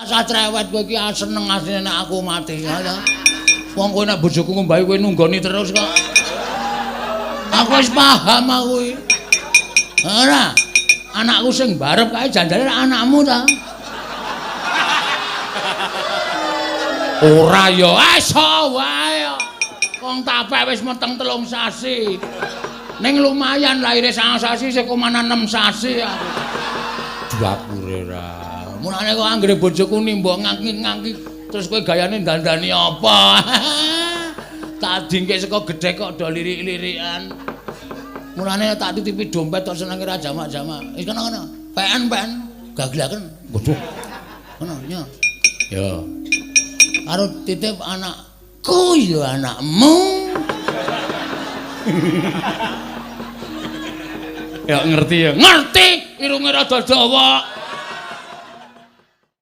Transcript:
Satrewet kowe iki seneng asline nek aku mati ya. Wong kowe nek bojoku ngombahi kowe nunggoni terus kok. Aku wis paham aku iki. Ora. Anakku sing barep kae janjane anakmu ta. Ora ya, iso wae. Wong tapek wis meteng 3 sasi. Ning lumayan laire 9 sasi 1,6 sasi aku. Dapure ra. Mulane kok anggere bojoku nimbok ngangki-ngangki terus kowe gayane dandani apa? Tak dingke saka gedhe kok do lirik-lirikan. Mulane tak titipi dompet kok senenge ra jamak-jamak. Iki kono. PN gaglaken. Waduh. Ngono ya. Ya. Karo titip anakku ya anakmu. Ya ngerti ya. Ngerti irunge rada dawa.